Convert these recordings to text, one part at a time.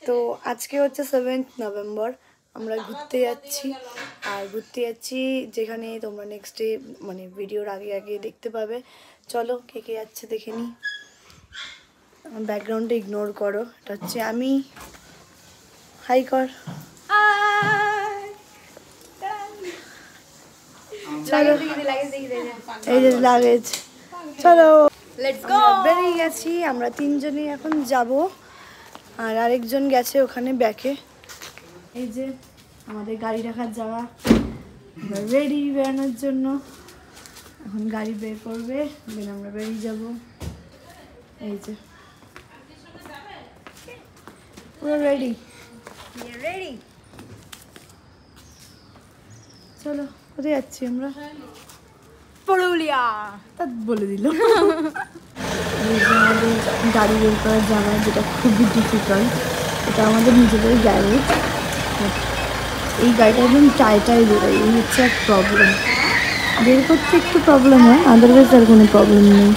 তো আজকে হচ্ছে 7th নভেম্বর, আমরা ঘুরতে যাচ্ছি। আর ঘুরতে যাচ্ছি যেখানে তোমরা নেক্সট ডে মানে ভিডিওর আগে আগে দেখতে পাবে। চলো কে কে যাচ্ছে দেখে নিই। ব্যাকগ্রাউন্ডে ইগনোর করো, এটা হচ্ছে আমি। হাই কর। চলো, এই যে লাগেজ। চলো লেটস গো। বেরিয়ে গেছি, আমরা তিনজনই এখন যাব। আর আরেকজন গেছে ওখানে ব্যাকে। এই যে আমাদের গাড়ি রাখার জায়গা, রেডি বেরোনোর জন্য। এখন গাড়ি বের করবে, দেন আমরা বেরিয়ে যাব। এই যে পুরো রেডি। রেডি। চলো, কোথায় যাচ্ছি আমরা? পুরুলিয়া। তা বলে দিল। আমাদের গাড়ি বের করার জায়গা, যেটা খুবই ডিফিকাল্ট। এটা আমাদের নিজেদের গ্যারেজ। এই গাড়িটা একদম টাইটাই বেরোয়, এই হচ্ছে এক প্রবলেম। বের করতে একটু প্রবলেম হয়, আদারওয়াইজ আর কোনো প্রবলেম নেই।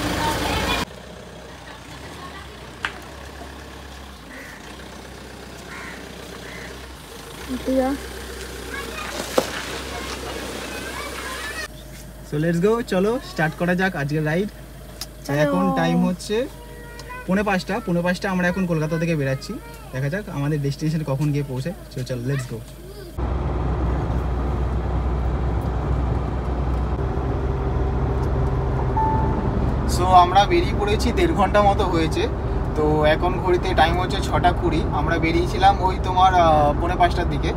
সো লেটস গো, চলো স্টার্ট করা যাক আজকের রাইড। এখন টাইম হচ্ছে 4:45। আমরা এখন কলকাতা থেকে বেরাচ্ছি। দেখা যাক আমাদের ডেস্টিনেশনে কখন গিয়ে পৌঁছে। চলো লেটস গো। সো আমরা বেরিয়ে পড়েছি, 1.5 ঘন্টা মতো হয়েছে। তো এখন ঘড়িতে টাইম হচ্ছে 6:20। আমরা বেরিয়েছিলাম ওই তোমার 4:45টার দিকে।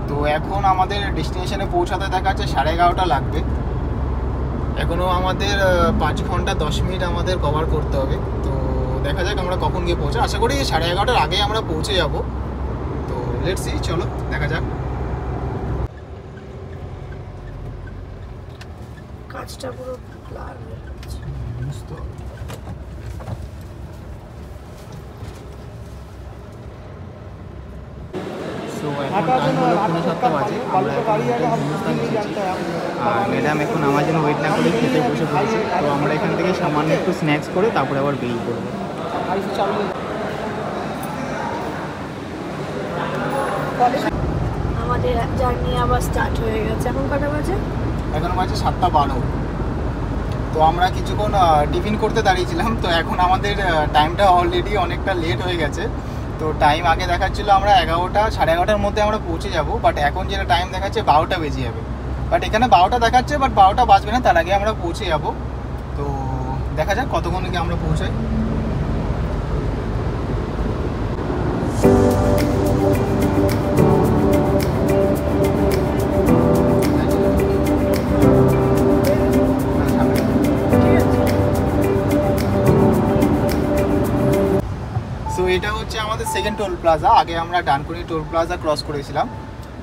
তো এখন আমাদের ডেস্টিনেশনে পৌঁছাতে দেখাচ্ছে 11:30 লাগবে। এখনও আমাদের 5 ঘন্টা 10 মিনিট আমাদের কভার করতে হবে। তো দেখা যাক আমরা কখন গিয়ে পৌঁছাই। আশা করি 11:30টার আগে আমরা পৌঁছে যাব। তো লেটস সি, চলো দেখা যাক। কাজটা পুরো ব্লার হয়ে যাচ্ছে। আর ম্যাডাম এখন আমার জন্য ওয়েট না করে খেতে বসে পড়েছে। তো আমরা এখান থেকে সামান্য একটু স্ন্যাক্স করে তারপরে আবার বেরিয়ে পড়বো। আমাদের জার্নি আবার স্টার্ট হয়ে গেছে। এখন কটা বাজে? এখন বাজে 7:12। তো আমরা কিছুক্ষণ টিফিন করতে দাঁড়িয়েছিলাম। তো এখন আমাদের টাইমটা অলরেডি অনেকটা লেট হয়ে গেছে। তো টাইম আগে দেখাচ্ছিল আমরা 11টা 11:30টার মধ্যে আমরা পৌঁছে যাব। বাট এখন যেটা টাইম দেখাচ্ছে 12টা বেজে যাবে। বাট এখানে 12টা দেখাচ্ছে, বাট 12টা বাজবে না, তার আগে আমরা পৌঁছে যাব। তো দেখা যাক কতক্ষণ গিয়ে আমরা পৌঁছাই। সো এটা হচ্ছে আমাদের সেকেন্ড টোল প্লাজা। আগে আমরা ডানকুনি টোল প্লাজা ক্রস করেছিলাম।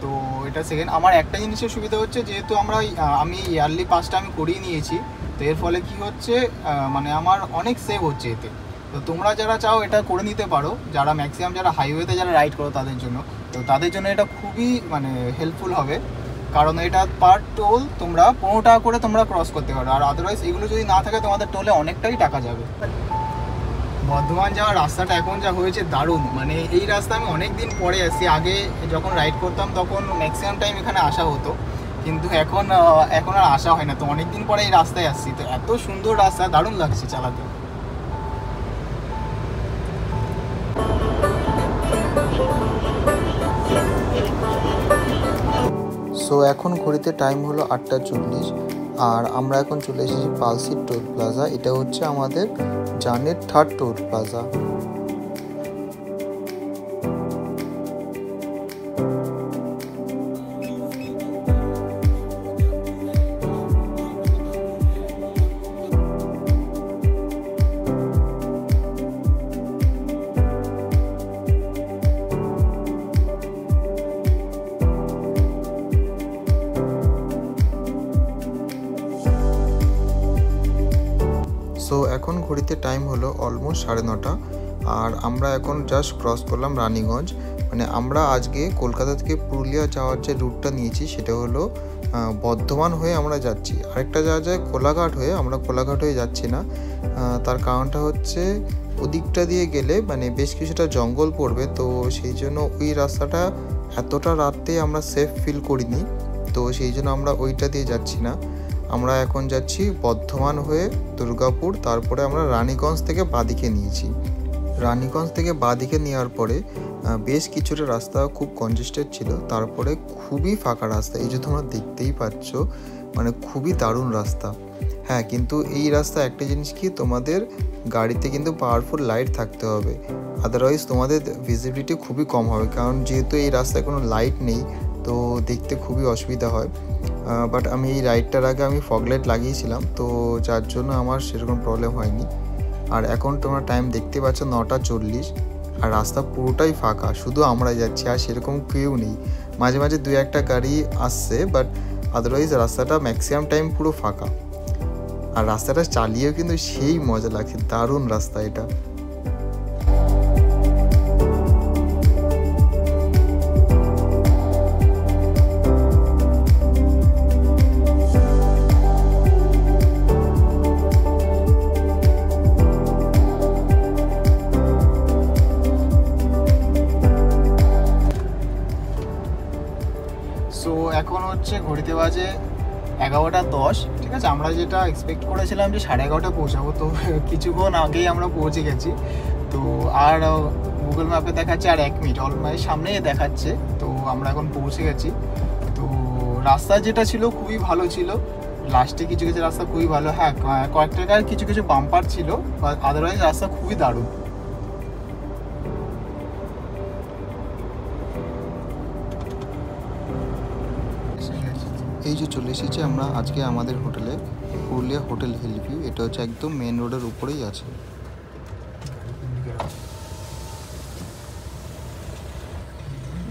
তো এটা সেকেন্ড। আমার একটা জিনিসের সুবিধা হচ্ছে, যেহেতু আমি ইয়ারলি পাসটা আমি করিয়ে নিয়েছি। তো এর ফলে কি হচ্ছে, মানে আমার অনেক সেভ হচ্ছে এতে। তো তোমরা যারা চাও এটা করে নিতে পারো, যারা ম্যাক্সিমাম যারা হাইওয়েতে যারা রাইড করো তাদের জন্য। তো তাদের জন্য এটা খুবই মানে হেল্পফুল হবে। কারণ এটা পার টোল তোমরা 15 টাকা করে তোমরা ক্রস করতে পারো। আর আদারওয়াইজ এগুলো যদি না থাকে তোমাদের টোলে অনেকটাই টাকা যাবে। বর্ধমান যাওয়ার রাস্তাটা এখন যা হয়েছে দারুণ। মানে এই রাস্তা আমি অনেক দিন পরে আসছি। আগে যখন রাইড করতাম তখন ম্যাক্সিমাম টাইম এখানে আসা হতো, কিন্তু এখন আর আসা হয় না। তো অনেক দিন পরে এই রাস্তায় আসছি। তো এত সুন্দর রাস্তা, দারুণ লাগছে চালাতে। সো এখন ঘড়িতে টাইম হলো 8:40। আর আমরা এখন চলে এসেছি পালসি টোল প্লাজা। এটা হচ্ছে আমাদের জার্নির 3rd টোল প্লাজা। সো এখন ঘড়িতে টাইম হলো অলমোস্ট 9:30। আর আমরা এখন জাস্ট ক্রস করলাম রানীগঞ্জ। মানে আমরা আজকে কলকাতা থেকে পুরুলিয়া যাওয়ার যে রুটটা নিয়েছি সেটা হলো বর্ধমান হয়ে আমরা যাচ্ছি। আরেকটা যাওয়া যায় কোলাঘাট হয়ে, আমরা কোলাঘাট হয়ে যাচ্ছি না। তার কারণটা হচ্ছে ওদিকটা দিয়ে গেলে মানে বেশ কিছুটা জঙ্গল পড়বে, তো সেই জন্য ওই রাস্তাটা এতটা রাতে আমরা সেফ ফিল করিনি, তো সেই জন্য আমরা ওইটা দিয়ে যাচ্ছি না। আমরা এখন যাচ্ছি বর্ধমান হয়ে দুর্গাপুর, তারপরে আমরা রানীগঞ্জ থেকে বাঁদিকে নিয়েছি। রানীগঞ্জ থেকে বাঁদিকে নেওয়ার পরে বেশ কিছুটা রাস্তা খুব কনজেস্টেড ছিল, তারপরে খুবই ফাঁকা রাস্তা। এই যে তোমরা দেখতেই পাচ্ছ, মানে খুবই দারুণ রাস্তা। হ্যাঁ, কিন্তু এই রাস্তা একটা জিনিস কি, তোমাদের গাড়িতে কিন্তু পাওয়ারফুল লাইট থাকতে হবে, আদারওয়াইজ তোমাদের ভিজিবিলিটি খুবই কম হবে, কারণ যেহেতু এই রাস্তায় কোনো লাইট নেই তো দেখতে খুবই অসুবিধা হয়। বাট আমি এই রাইডটার আগে আমি ফগ লাইট লাগিয়েছিলাম, তো যার জন্য আমার সেরকম প্রবলেম হয়নি। আর এখন তোমরা টাইম দেখতে পাচ্ছ 9:40, আর রাস্তা পুরোটাই ফাঁকা, শুধু আমরাই যাচ্ছি আর সেরকম কেউ নেই। মাঝে মাঝে 2-1টা গাড়ি আসছে, বাট আদারওয়াইজ রাস্তাটা ম্যাক্সিমাম টাইম পুরো ফাঁকা। আর রাস্তাটা চালিয়েও কিন্তু সেই মজা লাগছে, দারুণ রাস্তা এটা। সো এখন হচ্ছে ঘড়িতে বাজে 11:10, ঠিক আছে। আমরা যেটা এক্সপেক্ট করেছিলাম যে 11:30 পৌঁছাবো, তো কিছুক্ষণ আগেই আমরা পৌঁছে গেছি। তো আর গুগল ম্যাপে দেখাচ্ছে আর 1 মিনিট, অলমোস্ট সামনেই দেখাচ্ছে। তো আমরা এখন পৌঁছে গেছি। তো রাস্তা যেটা ছিল খুবই ভালো ছিল, লাস্টে কিছু কিছু রাস্তা খুবই ভালো। হ্যাঁ, কয়েকটা জায়গায় কিছু কিছু বাম্পার ছিল, বাট আদারওয়াইজ রাস্তা খুবই দারুণ। এই যে চলে এসেছি আমরা আজকে আমাদের হোটেলে, পুরুলিয়া হোটেল হিল ভিউ। এটা হচ্ছে একদম মেন রোডের উপরেই আছে।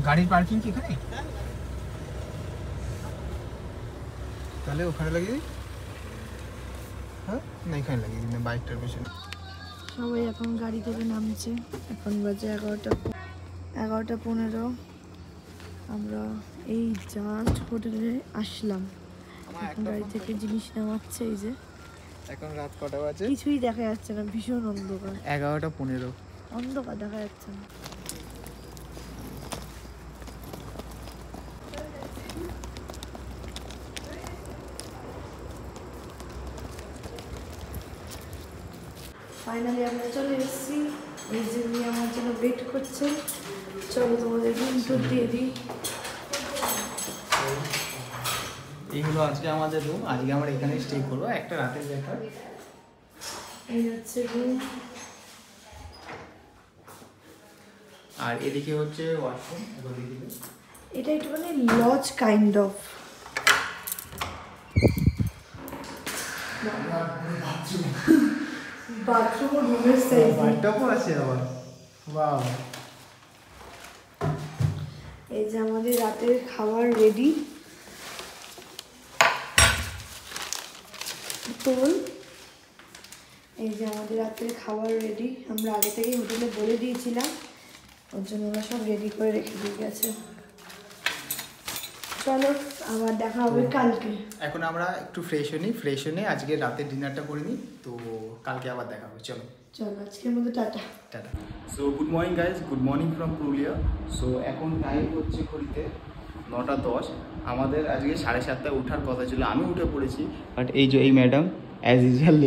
গাড়ির পার্কিং কি এখানে? তাহলে ওখানে লাগিয়ে দিই। হ্যাঁ, না এখানে লাগিয়ে দিই, না বাইকটার পেছনে। সবাই এখন গাড়ি থেকে নামছে। এখন বাজে 11:15। আমরা এই জাস্ট হোটেলে আসলাম, এখন গাড়ি থেকে জিনিস নামাচ্ছে। এই যে এখন রাত কটা বাজে? কিছুই দেখা যাচ্ছে না, ভীষণ অন্ধকার, 11:15। অন্ধকার দেখা যাচ্ছে না। ফাইনালি আমরা চলে এসেছি। এই যে উনি আমার জন্য ওয়েট করছে। চলো তোমাদের রুম টুর দিয়ে দিই। এই হলো আজকে আমাদের রুম। আজকে আমরা এখানে স্টে করবো, একটা রাতের ব্যাপার। এই হচ্ছে রুম, আর এদিকে হচ্ছে ওয়াশরুম। এটা একটুখানি লজ কাইন্ড অফ। বাথরুম ও রুমের সাইজ। বাথটবও আছে আবার। ওয়াও। এই যে আমাদের রাতের খাবার রেডি। তোল, এই যে আমাদের রাতের খাবার রেডি। আমরা আগে থেকেই হোটেলে বলে দিয়েছিলাম, ওর জন্য ওরা সব রেডি করে রেখে দিয়ে গেছে। চলো আবার দেখা হবে কালকে। এখন আমরা একটু ফ্রেশ হয়ে আজকে রাতের ডিনারটা করে নিই, তো কালকে আবার দেখা হবে। চলো আজকের মতো tata. Tata. So good morning guys, good morning from Purulia. So এখন টাইম হচ্ছে ঘড়িতে 9:10। আমাদের আজকে 7:30টায় ওঠার কথা ছিল, আমি উঠে পড়েছি, বাট এই যে এই ম্যাডাম অ্যাজ ইউজুয়াল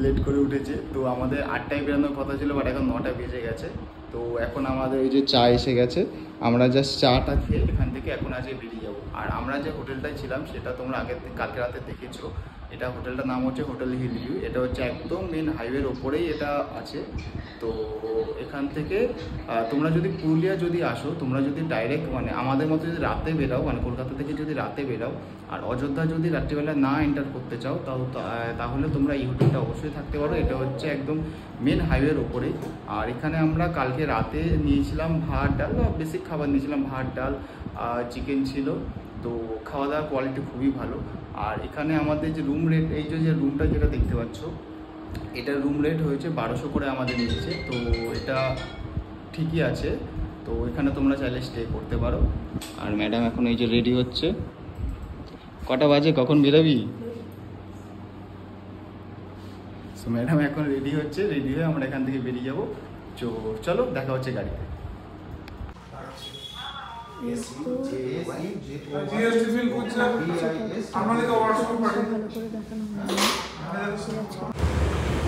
লেট করে উঠেছে। তো আমাদের 8টায় বেরোনোর কথা ছিল, বাট এখন 9টা বেজে গেছে। তো এখন আমাদের এই যে চা এসে গেছে, আমরা জাস্ট চাটা খেয়ে এখান থেকে এখন আজকে বেরিয়ে যাবো। আর আমরা যে হোটেলটায় ছিলাম সেটা তোমরা কালকে রাতে দেখেছো। এটা হোটেলটার নাম হচ্ছে হোটেল হিল ভিউ। এটা হচ্ছে একদম মেন হাইওয়ের ওপরেই এটা আছে। তো এখান থেকে তোমরা যদি পুরুলিয়া যদি আসো, তোমরা যদি ডাইরেক্ট মানে আমাদের মতো যদি রাতে বেরাও, মানে কলকাতা থেকে যদি রাতে বেরাও আর অযোধ্যা যদি রাত্রিবেলা না এন্টার করতে চাও, তাহলে তোমরা এই হোটেলটা অবশ্যই থাকতে পারো। এটা হচ্ছে একদম মেন হাইওয়ের ওপরেই। আর এখানে আমরা কালকে রাতে নিয়েছিলাম ভাত ডাল, বেসিক খাবার নিয়েছিলাম, ভাত ডাল, চিকেন ছিল। তো খাওয়া দাওয়ার কোয়ালিটি খুবই ভালো। আর এখানে আমাদের যে রুম রেট, এই যে রুমটা যেটা দেখতে পাচ্ছ, এটার রুম রেট হয়েছে 1200 করে আমাদের নিয়েছে। তো এটা ঠিকই আছে। তো এখানে তোমরা চাইলে স্টে করতে পারো। আর ম্যাডাম এখন এই যে রেডি হচ্ছে। কটা বাজে, কখন বেরোবি? সো ম্যাডাম এখন রেডি হচ্ছে, রেডি হয়ে আমরা এখান থেকে বেরিয়ে যাবো। তো চলো দেখা হচ্ছে গাড়িতে।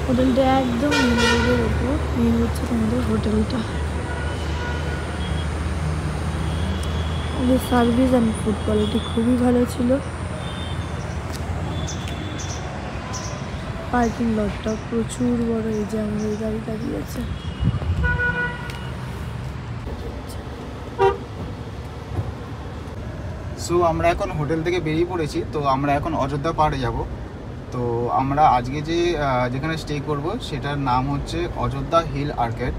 হোটেলটা একদম রোডের ওপর। এই হচ্ছে তোমাদের হোটেলটা। ওদের সার্ভিস অ্যান্ড ফুড কোয়ালিটি খুবই ভালো ছিল। পার্কিং লটটা প্রচুর বড়। এই যে আমাদের গাড়ি দাঁড়িয়ে আছে। সো আমরা এখন হোটেল থেকে বেরিয়ে পড়েছি। তো আমরা এখন অযোধ্যা পাহাড়ে যাব। তো আমরা আজকে যেখানে স্টে করব সেটার নাম হচ্ছে অযোধ্যা হিল আর্কেড।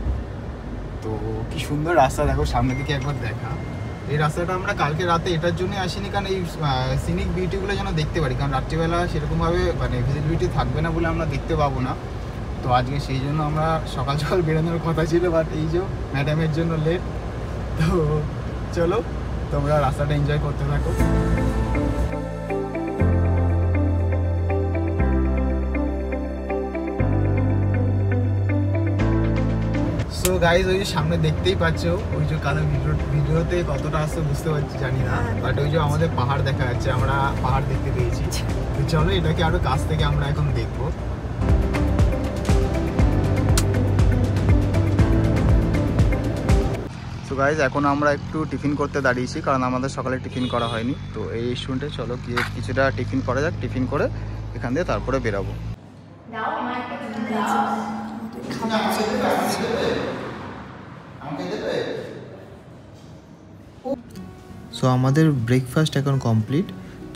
তো কি সুন্দর রাস্তা, দেখো সামনের দিকে একবার দেখা। এই রাস্তাটা আমরা কালকে রাতে এটার জন্য আসিনি, কারণ এই সিনিক বিউটিগুলো যেন দেখতে পারি, কারণ রাত্রিবেলা সেরকমভাবে মানে ভিজিবিলিটি থাকবে না বলে আমরা দেখতে পাবো না। তো আজকে সেই জন্য আমরা সকাল সকাল বেরোনোর কথা ছিল, বাট এই যে ম্যাডামের জন্য লেট। তো চলো তোমরা রাস্তাটা এনজয় করতে থাকো। সো গাইজ, ওই যে সামনে দেখতেই পাচ্ছ, ওই যে কালো ভিডিওতে কতটা আসছে বুঝতে পারছি জানি না, বাট ওই যে আমাদের পাহাড় দেখা যাচ্ছে, আমরা পাহাড় দেখতে পেয়েছি। তো চলো এটাকে আরো কাছ থেকে আমরা এখন দেখবো। সো গাইজ, এখন আমরা একটু টিফিন করতে দাঁড়িয়েছি, কারণ আমাদের সকালে টিফিন করা হয়নি। তো এই রেস্টুরেন্টে চলো গিয়ে কিছুটা টিফিন করা যাক, টিফিন করে এখান দিয়ে তারপরে বেরাবো। সো আমাদের ব্রেকফাস্ট এখন কমপ্লিট।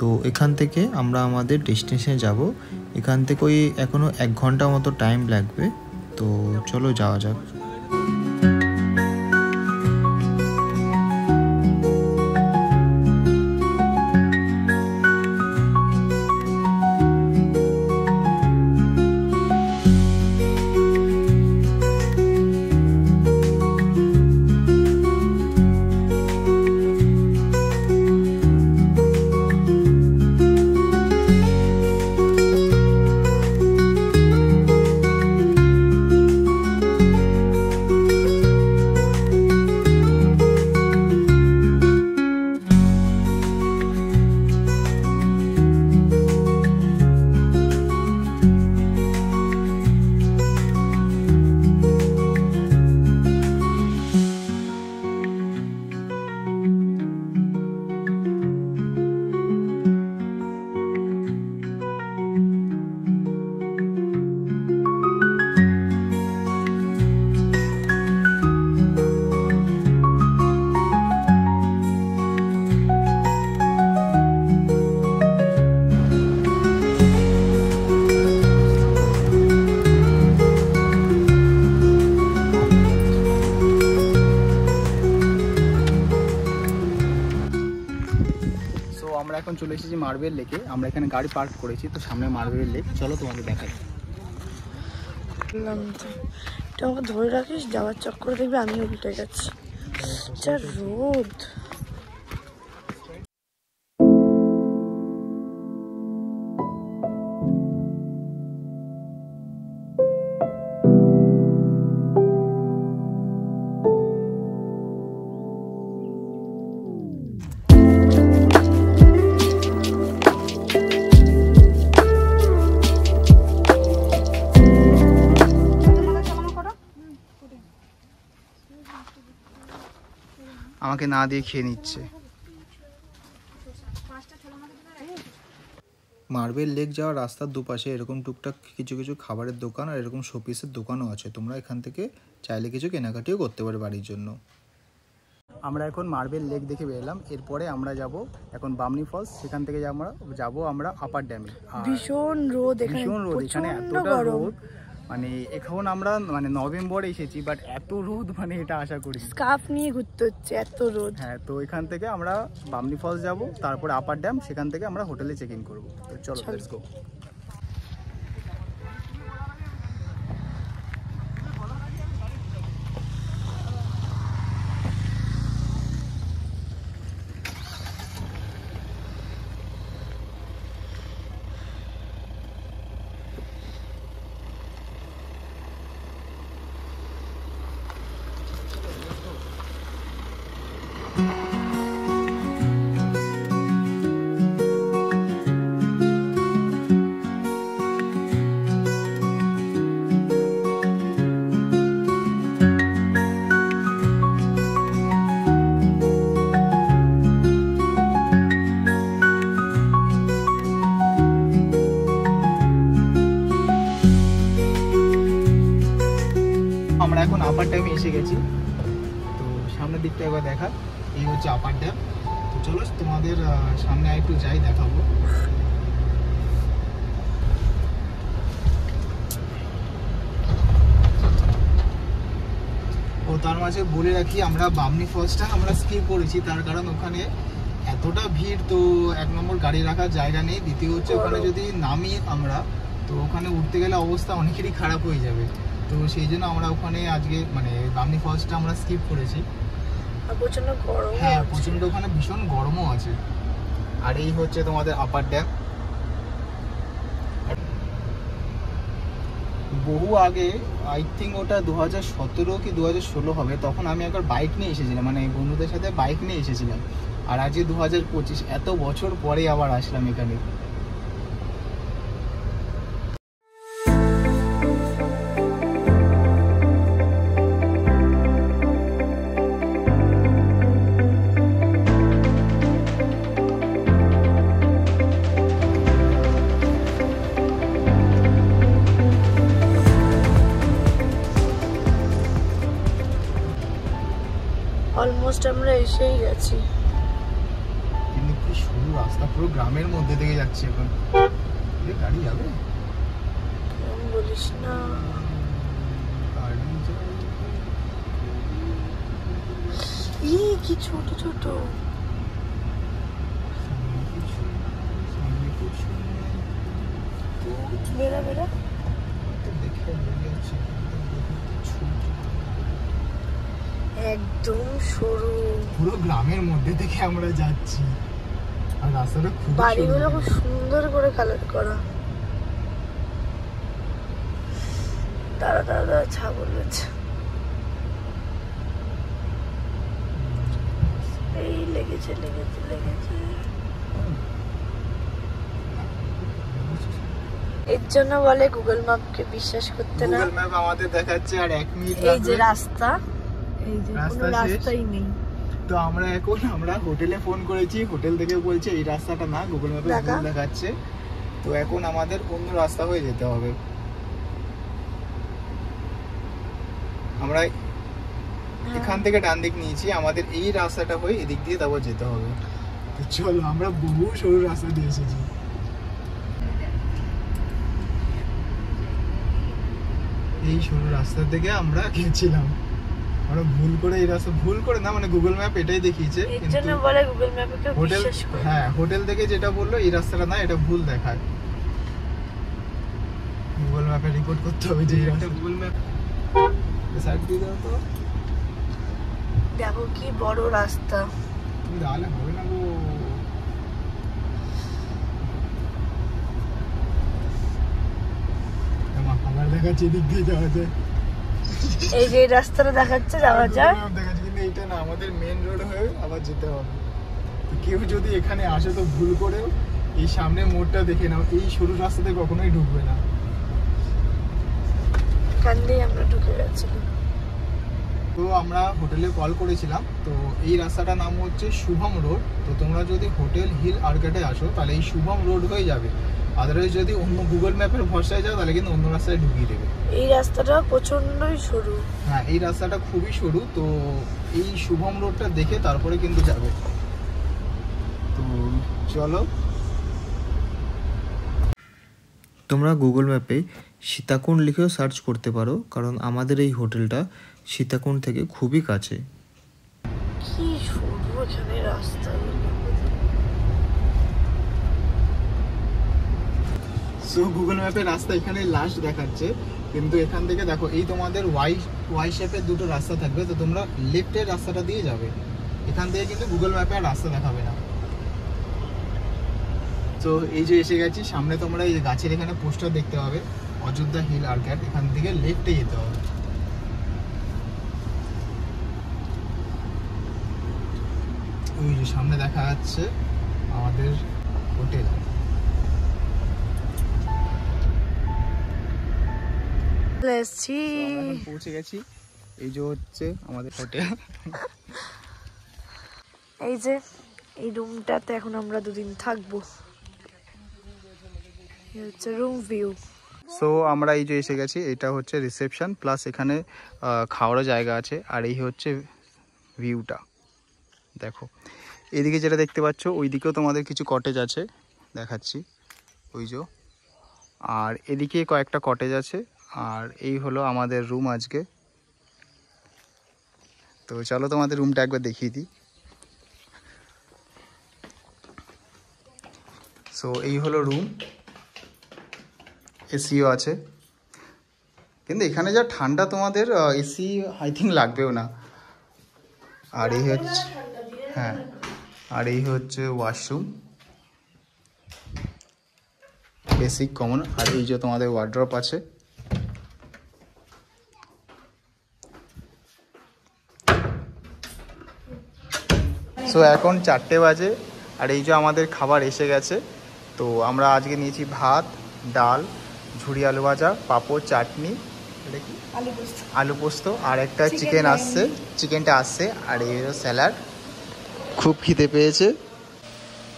তো এখান থেকে আমরা আমাদের ডেস্টিনেশনে যাব। এখান থেকে ওই এখনও 1 ঘন্টা মতো টাইম লাগবে। তো চলো যাওয়া যাক। আমরা এখন চলে এসেছি মার্বেল লেকে। আমরা এখানে গাড়ি পার্ক করেছি, তো সামনে মার্বেল লেক, চলো তোমাকে দেখাই। এটা আমাকে ধরে রাখিস, যাওয়ার চক্করে দেখবি আমি উল্টে গেছি। যা রোদ। আমাকে না দিয়ে খেয়ে নিচ্ছে। মার্বেল লেক যাওয়ার রাস্তার দুপাশে এরকম টুকটাক কিছু কিছু খাবারের দোকান আর এরকম শোপিসের দোকানও আছে। তোমরা এখান থেকে চাইলে কিছু কেনাকাটিও করতে পারো বাড়ির জন্য। আমরা এখন মার্বেল লেক দেখে বেরোলাম। এরপরে আমরা যাব এখন বামনি ফলস, সেখান থেকে যাব আমরা আপার ড্যামে। ভীষণ রোদ এখানে, ভীষণ রোদ এখানে, এতটা রোদ, মানে এখন আমরা মানে নভেম্বরে এসেছি, বাট এত রোদ মানে এটা আশা করি। স্কার্ফ নিয়ে ঘুরতে হচ্ছে, এত রোদ। হ্যাঁ, তো এখান থেকে আমরা বামনি ফলস যাব, তারপরে আপার ড্যাম, সেখান থেকে আমরা হোটেলে চেক ইন করবো। তো চলো লেটস গো। আমরা এখন আপার ড্যামে এসে গেছি। তো সামনের দিকটা একবার দেখা, এই হচ্ছে আপার ড্যাম। তো চলো তোমাদের সামনে একটু যাই, দেখাবো। ও তার মাঝে বলে রাখি, আমরা বামনি ফলসটা আমরা স্কিপ করেছি, তার কারণ ওখানে এতটা ভিড়, তো এক নম্বর গাড়ি রাখার জায়গা নেই, দ্বিতীয় হচ্ছে ওখানে যদি নামি আমরা, তো ওখানে উঠতে গেলে অবস্থা অনেকেরই খারাপ হয়ে যাবে। তো সেই জন্য আমরা ওখানে আজকে মানে বামনি ফলসটা আমরা স্কিপ করেছি। প্রচন্ড গরম। হ্যাঁ, প্রচন্ড ওখানে ভীষণ গরমও আছে। আর এই হচ্ছে তোমাদের আপার ড্যাম। বহু আগে, আই থিঙ্ক ওটা 2017 কি 2016 হবে, তখন আমি একবার বাইক নিয়ে এসেছিলাম, মানে বন্ধুদের সাথে বাইক নিয়ে এসেছিলাম। আর আজকে 2025, এত বছর পরে আবার আসলাম এখানে। অলমোস্ট আমরা এসেই গেছি। কিন্তু কি সরু রাস্তা, পুরো গ্রামের মধ্যে থেকে যাচ্ছে এখন। গাড়ি যাবে? বলিস না, কি ছোট ছোট। বেড়া বেড়া একদম সরু, পুরো গ্রামের মধ্যে থেকে আমরা যাচ্ছি। আর রাস্তাটা খুব বাড়িগুলো খুব সুন্দর করে কালার করা। দাঁড়া দাঁড়া দাঁড়া, ছাগল আছে। এই লেগেছে লেগেছে লেগেছে। এর জন্য বলে গুগল ম্যাপকে বিশ্বাস করতে না। গুগল ম্যাপ আমাদের দেখাচ্ছে আর 1 মিনিট এই যে রাস্তা, এই যে রাস্তা কোনো শেষ। রাস্তাই নেই। তো আমরা এখন হোটেলে ফোন করেছি, হোটেল থেকে বলছে এই রাস্তাটা না, গুগল ম্যাপে দেখা। ভুল দেখাচ্ছে। তো এখন আমাদের অন্য রাস্তা হয়ে যেতে হবে। আমরা এখান থেকে ডান দিক নিয়েছি, আমাদের এই রাস্তাটা হয়ে এদিক দিয়ে তারপর যেতে হবে। তো চলো, আমরা বহু সরু রাস্তা দিয়ে এসেছি। এই সরু রাস্তা থেকে আমরা গেছিলাম, আমরা ভুল করে এই রাস্তা, ভুল করে না মানে গুগল ম্যাপ এটাই দেখিয়েছে, এর জন্য বলে গুগল ম্যাপকে হোটেল, বিশ্বাস করো। হ্যাঁ হোটেল থেকে যেটা বললো এই রাস্তাটা না, এটা ভুল দেখায়। গুগল ম্যাপে রিপোর্ট করতে হবে যে এই রাস্তা গুগল ম্যাপ সাইড দিয়ে দাও তো। দেখো কি বড় রাস্তা। তুমি দাঁড়ালে হবে না গো। আমার দেখাচ্ছে এদিক দিয়ে যাওয়া যায়। এই যে রাস্তাটা দেখাচ্ছে যাওয়া যায়। দেখাচ্ছে কিন্তু এইটা না, আমাদের মেন রোড হয়ে আবার যেতে হবে। তো কেউ যদি এখানে আসে তো ভুল করেও এই সামনে মোড়টা দেখে নাও, এই সরু রাস্তাতে কখনোই ঢুকবে না। এখান দিয়ে আমরা ঢুকে গেছি। তো আমরা হোটেলে কল করেছিলাম, তো এই রাস্তাটার নাম হচ্ছে শুভম রোড। তো তোমরা যদি হোটেল হিল আর্কেডে আসো তাহলে এই শুভম রোড হয়ে যাবে, আদারওয়াইজ যদি অন্য গুগল ম্যাপের ভরসায় যাও তাহলে কিন্তু অন্য রাস্তায় ঢুকিয়ে দেবে। এই রাস্তাটা প্রচন্ডই সরু। হ্যাঁ, এই রাস্তাটা খুবই সরু, তো এই শুভম রোডটা দেখে তারপরে কিন্তু যাবে। তো চলো, তোমরা গুগল ম্যাপে সীতাকুণ্ড লিখেও সার্চ করতে পারো, কারণ আমাদের এই হোটেলটা সীতাকুণ্ড থেকে খুবই কাছে। কি সরু এখানে রাস্তা। সো গুগল ম্যাপের রাস্তা এখানে লাস্ট দেখাচ্ছে, কিন্তু এখান থেকে দেখো এই তোমাদের ওয়াই শেপের দুটো রাস্তা থাকবে, তো তোমরা লেফটের রাস্তাটা দিয়ে যাবে। এখান থেকে কিন্তু গুগল ম্যাপে আর রাস্তা দেখাবে না। তো এই যে এসে গেছি, সামনে তোমরা এই গাছের এখানে পোস্টার দেখতে পাবে, অযোধ্যা হিল আর্কেড, এখান থেকে লেফটে যেতে হবে। ওই যে সামনে দেখা যাচ্ছে আমাদের হোটেল। এসছি পৌঁছে গেছি, এই যে হচ্ছে আমাদের হোটেল। এই যে এই রুমটাতে এখন আমরা দুদিন থাকবো। এই হচ্ছে রুম ভিউ। সো আমরা এই যে এসে গেছি, এটা হচ্ছে রিসেপশন প্লাস এখানে খাওয়ারও জায়গা আছে। আর এই হচ্ছে ভিউটা দেখো, এদিকে যেটা দেখতে পাচ্ছ ওইদিকেও তোমাদের কিছু কটেজ আছে, দেখাচ্ছি ওই যে। আর এদিকে কয়েকটা কটেজ আছে। আর এই হলো আমাদের রুম আজকে। তো চলো তোমাদের রুমটা একবার দেখিয়ে দিই। সো এই হলো রুম, এসিও আছে, কিন্তু এখানে যা ঠান্ডা তোমাদের এসি আই থিঙ্ক লাগবেও না। আর এই হচ্ছে, হ্যাঁ, আর এই হচ্ছে ওয়াশরুম, বেসিক কমন। আর এই যে তোমাদের ওয়ার্ড্রপ আছে। সো এখন 4টে বাজে আর এই যে আমাদের খাবার এসে গেছে। তো আমরা আজকে নিয়েছি ভাত, ডাল, ঝুরি আলু ভাজা, পাঁপড়, চাটনি, এটা কি আলু পোস্ত, আর একটা চিকেন আসছে, চিকেনটা আসছে, আর এই হলো স্যালাড। খুব খিদে পেয়েছে।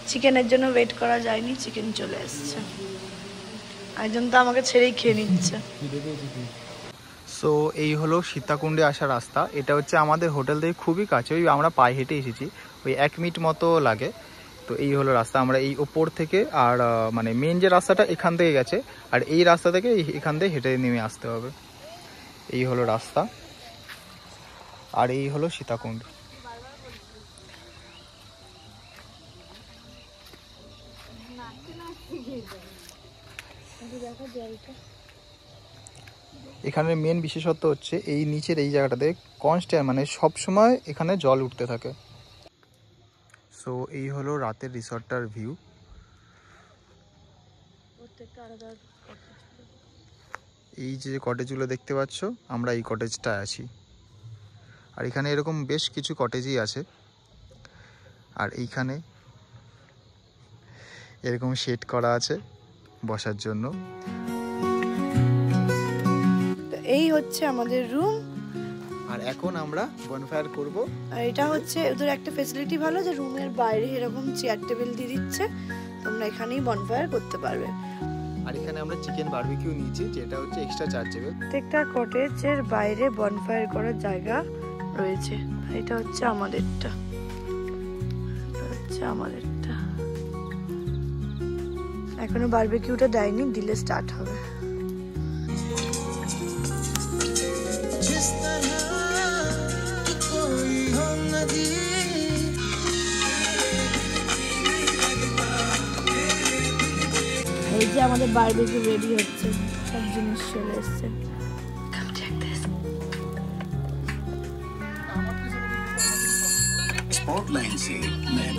চিকেনের জন্য ওয়েট করা যায়নি, চিকেন চলে এসছে। একজন তো আমাকে ছেড়েই খেয়ে নিচ্ছে। সো এই হলো সীতাকুণ্ডে আসার রাস্তা। এটা হচ্ছে আমাদের হোটেল থেকে খুবই কাছে, ওই আমরা পায়ে হেঁটে এসেছি, ওই 1 মিনিট মতো লাগে। তো এই হলো রাস্তা, আমরা এই ওপর থেকে, আর মানে মেন যে রাস্তাটা এখান থেকে গেছে, আর এই রাস্তা থেকে এখান থেকে হেঁটে নেমে আসতে হবে। এই হলো রাস্তা, আর এই হলো সীতাকুণ্ড। এখানে মেন বিশেষত্ব হচ্ছে এই নিচের এই জায়গাটাতে কনস্ট্যান্ট মানে সব সময় এখানে জল উঠতে থাকে। সো এই হলো রাতের রিসর্টটার ভিউ। এই যে কটেজগুলো দেখতে পাচ্ছ, আমরা এই কটেজটায় আছি। আর এখানে এরকম বেশ কিছু কটেজই আছে। আর এইখানে এরকম শেড করা আছে বসার জন্য। এই হচ্ছে আমাদের রুম। আর এখন আমরা বনফায়ার করব। আর এটা হচ্ছে ওদের একটা ফ্যাসিলিটি ভালো, যে রুমের বাইরে এরকম চেয়ার টেবিল দিয়ে দিচ্ছে, তোমরা এখানেই বনফায়ার করতে পারবে। আর এখানে আমরা চিকেন বারবিকিউ নিয়েছি, যেটা হচ্ছে এক্সট্রা চার্জেবল। প্রত্যেকটা কটেজের বাইরে বনফায়ার করার জায়গা রয়েছে। এটা হচ্ছে আমাদেরটা, এখনো বারবিকিউটা দেয়নি, দিলে স্টার্ট হবে। এই যে আমাদের বারবিকিউ রেডি হচ্ছে, সব জিনিস চলে এসছে। स्पॉटलाइन से मैं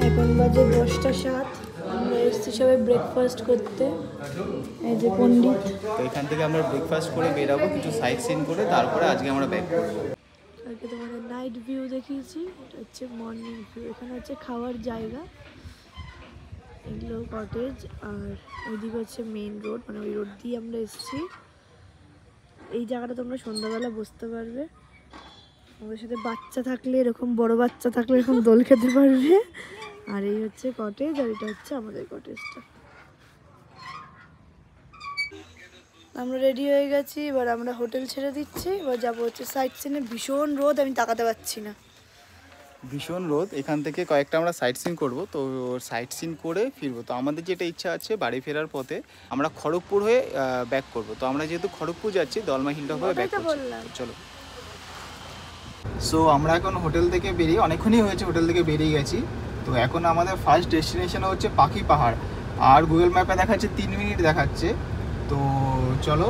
এখন বাজে 10:07, আমরা এসেছি সবাই ব্রেকফাস্ট করতে। এই যে পণ্ডিত। তো এখান থেকে আমরা ব্রেকফাস্ট করে বেরাবো, কিছু সাইট সিন করে, তারপরে আজকে আমরা ব্যাক করবো। কালকে তোমাদের নাইট ভিউ দেখিয়েছি, এটা হচ্ছে মর্নিং ভিউ। এখানে হচ্ছে খাওয়ার জায়গা, এগুলো কটেজ, আর ওইদিকে হচ্ছে মেইন রোড, মানে ওই রোড দিয়ে আমরা এসেছি। এই জায়গাটা তোমরা সন্ধ্যাবেলা বসতে পারবে, আমাদের সাথে বাচ্চা থাকলে, এরকম বড় বাচ্চা থাকলে এরকম দোল খেতে পারবে। আর এই হচ্ছে কটেজ, আর এটা হচ্ছে আমাদের কটেজটা। আমরা রেডি হয়ে গেছি, এবার আমরা হোটেল ছেড়ে দিচ্ছি, এবার যাবো হচ্ছে সাইট সিনে। ভীষণ রোদ, আমি তাকাতে পারছি না, ভীষণ রোদ। এখান থেকে কয়েকটা আমরা সাইট সিন করবো, তো সাইট সিন করে ফিরবো। তো আমাদের যেটা ইচ্ছা আছে, বাড়ি ফেরার পথে আমরা খড়গপুর হয়ে ব্যাক করবো। তো আমরা যেহেতু খড়গপুর যাচ্ছি, দলমা হিলটপ হয়ে ব্যাক করবো। চলো। সো আমরা এখন হোটেল থেকে বেরিয়ে অনেকক্ষণই হয়েছে হোটেল থেকে বেরিয়ে গেছি। তো এখন আমাদের ফার্স্ট ডেস্টিনেশন হচ্ছে পাখি পাহাড়, আর গুগল ম্যাপে দেখাচ্ছে 3 মিনিট দেখাচ্ছে। তো চলো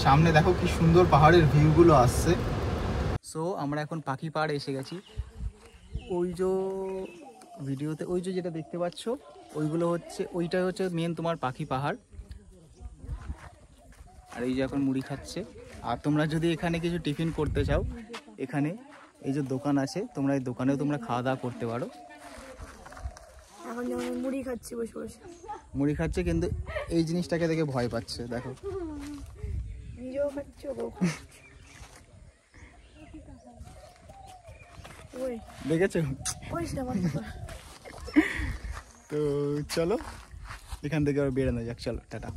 সামনে দেখো কি সুন্দর পাহাড়ের ভিউগুলো আসছে। সো আমরা এখন পাখি পাহাড়ে এসে গেছি। ওই যে ভিডিওতে ওই যে যেটা দেখতে পাচ্ছ ওইগুলো হচ্ছে, ওইটাই হচ্ছে মেন তোমার পাখি পাহাড়। আর এই যে এখন মুড়ি খাচ্ছে। আর তোমরা যদি এখানে কিছু টিফিন করতে চাও, এখানে এই যে দোকান আছে, তোমরা এই দোকানেও তোমরা খাওয়া দাওয়া করতে পারো। এখন যেমন মুড়ি খাচ্ছি বসে বসে। মুড়ি খাচ্ছে কিন্তু এই জিনিসটাকে দেখে ভয় পাচ্ছে, দেখো নিজেও খাচ্ছি ওকেও খাচ্ছি। ওই দেখেছো? ওই আমার তো চলো এখান থেকে আবার বেরোনো যাক, চলো টাটা।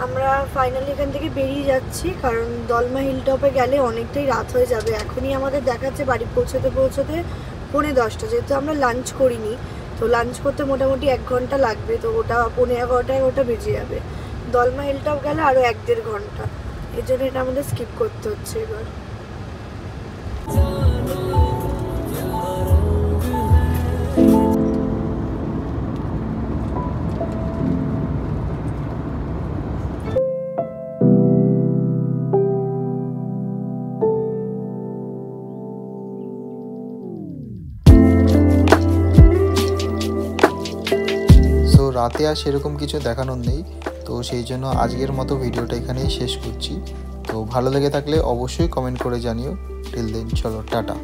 আমরা ফাইনালি এখান থেকে বেরিয়ে যাচ্ছি, কারণ দলমা হিল টপে গেলে অনেকটাই রাত হয়ে যাবে। এখনই আমাদের দেখাচ্ছে বাড়ি পৌঁছতে 10:45, যেহেতু আমরা লাঞ্চ করিনি। তো লাঞ্চ করতে মোটামুটি 1 ঘন্টা লাগবে, তো ওটা 11:15 ওটা বেজে যাবে। দলমা হিল টপ গেলে আরও 1-1.5 ঘন্টা, এই জন্য এটা আমাদের স্কিপ করতে হচ্ছে এবার। রাতে আর সেরকম কিছু দেখানোর নেই, তো সেই জন্য আজকের মতো ভিডিওটা এখানেই শেষ করছি। তো ভালো লেগে থাকলে অবশ্যই কমেন্ট করে জানিও। টিল দেন চলো টাটা।